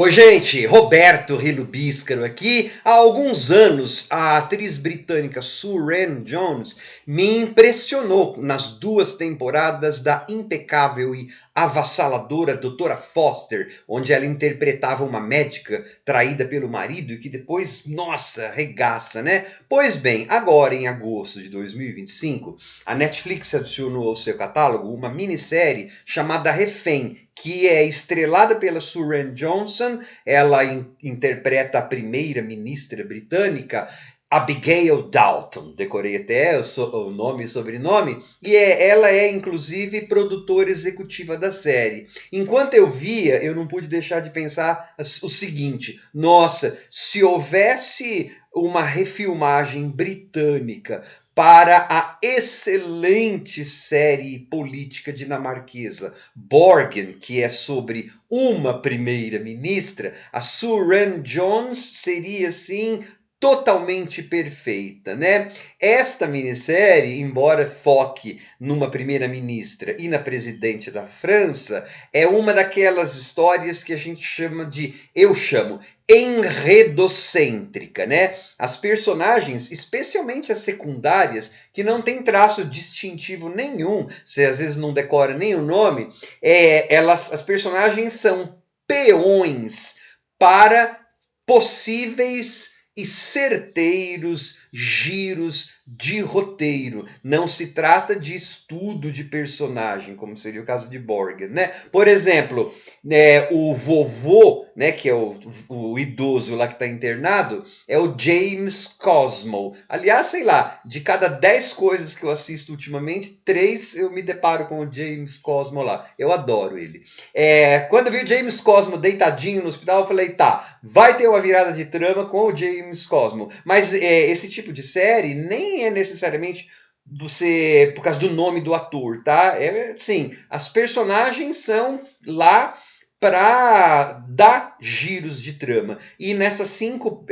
Oi, gente, Roberto Rilubíscaro aqui. Há alguns anos, a atriz britânica Suren Jones me impressionou nas duas temporadas da impecável e avassaladora Doutora Foster, onde ela interpretava uma médica traída pelo marido e que depois, nossa, regaça, né? Pois bem, agora em agosto de 2025, a Netflix adicionou ao seu catálogo uma minissérie chamada Refém, que é estrelada pela Suren Johnson. Ela interpreta a primeira ministra britânica, Abigail Dalton, decorei até o nome e sobrenome, e ela é inclusive produtora executiva da série. Enquanto eu via, eu não pude deixar de pensar o seguinte: nossa, se houvesse uma refilmagem britânica para a excelente série política dinamarquesa Borgen, que é sobre uma primeira-ministra, a Suren Jones seria, assim, totalmente perfeita, né? Esta minissérie, embora foque numa primeira-ministra e na presidente da França, é uma daquelas histórias que a gente chama de, eu chamo, enredocêntrica, né? As personagens, especialmente as secundárias, que não tem traço distintivo nenhum, você às vezes não decora nem o nome, as personagens são peões para possíveis e certeiros giros de roteiro. Não se trata de estudo de personagem, como seria o caso de Borgen, né? Por exemplo, o vovô, né, que é o idoso lá que está internado, é o James Cosmo. Aliás, sei lá, de cada 10 coisas que eu assisto ultimamente, 3 eu me deparo com o James Cosmo lá. Eu adoro ele. Quando eu vi o James Cosmo deitadinho no hospital, eu falei, tá, vai ter uma virada de trama com o James Cosmo. Mas esse tipo de série nem é necessariamente você por causa do nome do ator, tá? Sim, as personagens são lá para dar giros de trama. E nessas 5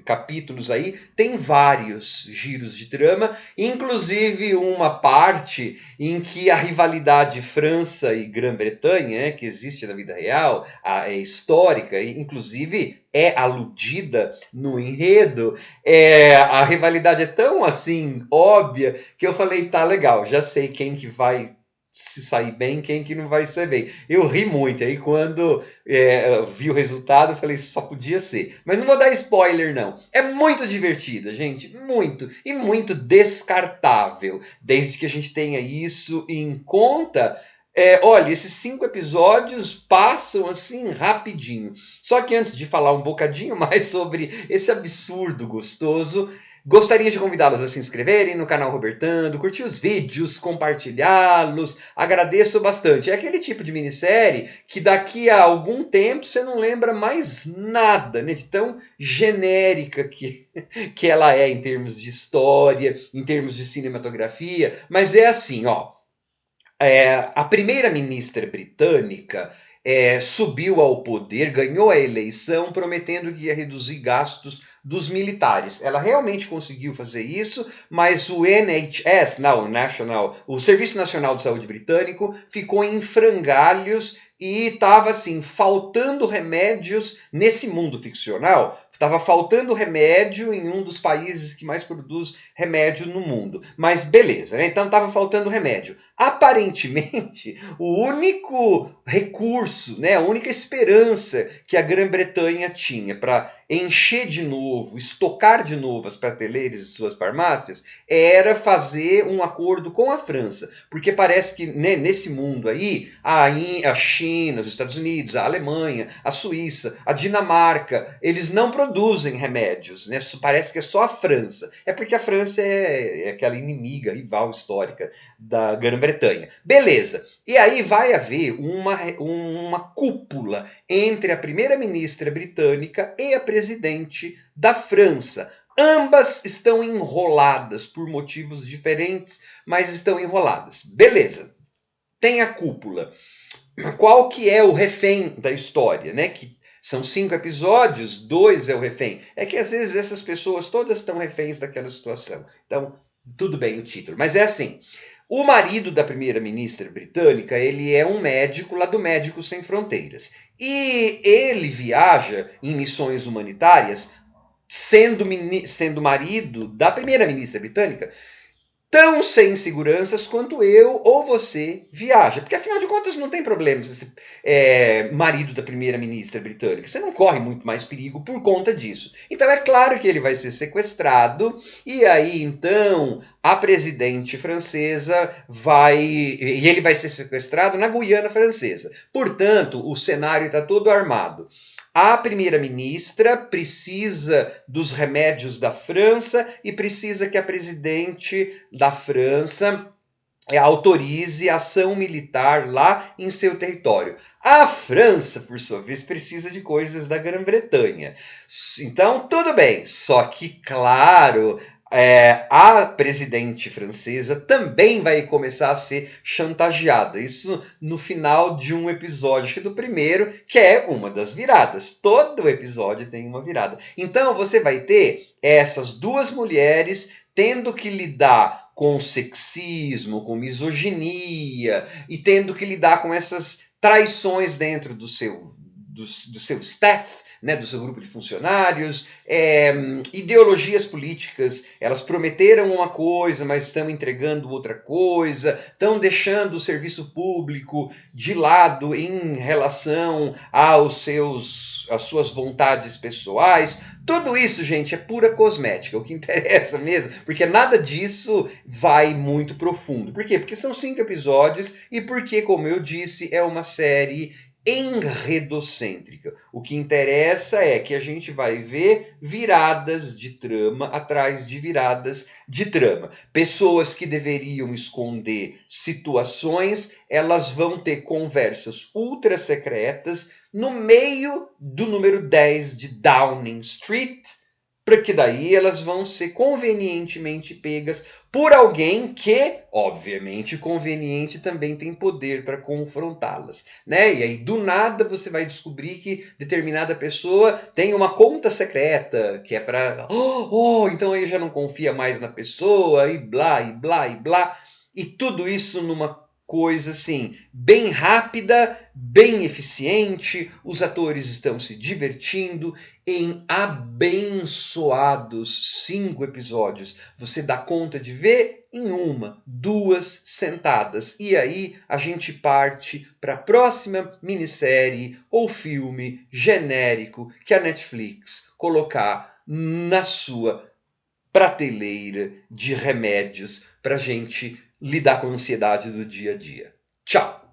capítulos aí, tem vários giros de trama, inclusive uma parte em que a rivalidade França e Grã-Bretanha, né, que existe na vida real, é histórica, e inclusive é aludida no enredo, a rivalidade é tão assim óbvia que eu falei, tá legal, já sei quem que vai se sair bem, quem que não vai ser bem. Eu ri muito, aí quando vi o resultado, eu falei, só podia ser. Mas não vou dar spoiler, não. É muito divertida, gente, muito. E muito descartável, desde que a gente tenha isso em conta. Olha, esses 5 episódios passam assim rapidinho. Só que antes de falar um bocadinho mais sobre esse absurdo gostoso, gostaria de convidá-los a se inscreverem no canal Robertando, curtir os vídeos, compartilhá-los. Agradeço bastante. É aquele tipo de minissérie que daqui a algum tempo você não lembra mais nada, né? De tão genérica que ela é em termos de história, em termos de cinematografia. Mas é assim, ó. A primeira-ministra britânica subiu ao poder, ganhou a eleição, prometendo que ia reduzir gastos dos militares. Ela realmente conseguiu fazer isso, mas o NHS, não, o Serviço Nacional de Saúde Britânico, ficou em frangalhos e estava assim, faltando remédios nesse mundo ficcional. Estava faltando remédio em um dos países que mais produz remédio no mundo. Mas beleza, né? Então estava faltando remédio. Aparentemente, o único recurso, né, a única esperança que a Grã-Bretanha tinha para encher de novo, estocar de novo as prateleiras de suas farmácias, era fazer um acordo com a França. Porque parece que, né, nesse mundo aí, a China, os Estados Unidos, a Alemanha, a Suíça, a Dinamarca, eles não produzem remédios, né? Parece que é só a França. É porque a França é aquela inimiga, rival histórica da Grã-Bretanha. Beleza. E aí vai haver uma cúpula entre a primeira-ministra britânica e a presidente da França. Ambas estão enroladas por motivos diferentes, mas estão enroladas. Beleza. Tem a cúpula. Qual que é o refém da história, né? Que são 5 episódios, 2 é o refém. É que às vezes essas pessoas todas estão reféns daquela situação. Então, tudo bem o título. Mas é assim, O marido da primeira-ministra britânica, ele é um médico lá do Médicos Sem Fronteiras. E ele viaja em missões humanitárias sendo marido da primeira-ministra britânica, tão sem seguranças quanto eu ou você viaja. Porque afinal de contas não tem problema se você é marido da primeira-ministra britânica. Você não corre muito mais perigo por conta disso. Então é claro que ele vai ser sequestrado e aí então a presidente francesa vai... E ele vai ser sequestrado na Guiana Francesa. Portanto, o cenário está todo armado. A primeira-ministra precisa dos remédios da França e precisa que a presidente da França autorize ação militar lá em seu território. A França, por sua vez, precisa de coisas da Grã-Bretanha. Então, tudo bem. Só que, claro, a presidente francesa também vai começar a ser chantageada. Isso no final de um episódio, acho que do primeiro, que é uma das viradas. Todo episódio tem uma virada. Então você vai ter essas duas mulheres tendo que lidar com sexismo, com misoginia e tendo que lidar com essas traições dentro do seu staff, né, do seu grupo de funcionários, ideologias políticas, elas prometeram uma coisa, mas estão entregando outra coisa, estão deixando o serviço público de lado em relação às suas vontades pessoais. Tudo isso, gente, é pura cosmética. O que interessa mesmo, porque nada disso vai muito profundo. Por quê? Porque são 5 episódios e porque, como eu disse, é uma série enredocêntrica. O que interessa é que a gente vai ver viradas de trama atrás de viradas de trama. Pessoas que deveriam esconder situações, elas vão ter conversas ultra secretas no meio do número 10 de Downing Street, porque daí elas vão ser convenientemente pegas por alguém que, obviamente, conveniente também tem poder para confrontá-las, né? E aí, do nada, você vai descobrir que determinada pessoa tem uma conta secreta, que é para... então aí já não confia mais na pessoa, e blá, e blá, e blá. E tudo isso numa coisa assim, bem rápida, bem eficiente, os atores estão se divertindo em abençoados 5 episódios. Você dá conta de ver em 1, 2 sentadas. E aí a gente parte para a próxima minissérie ou filme genérico que a Netflix colocar na sua prateleira de remédios para a gente lidar com a ansiedade do dia a dia. Tchau!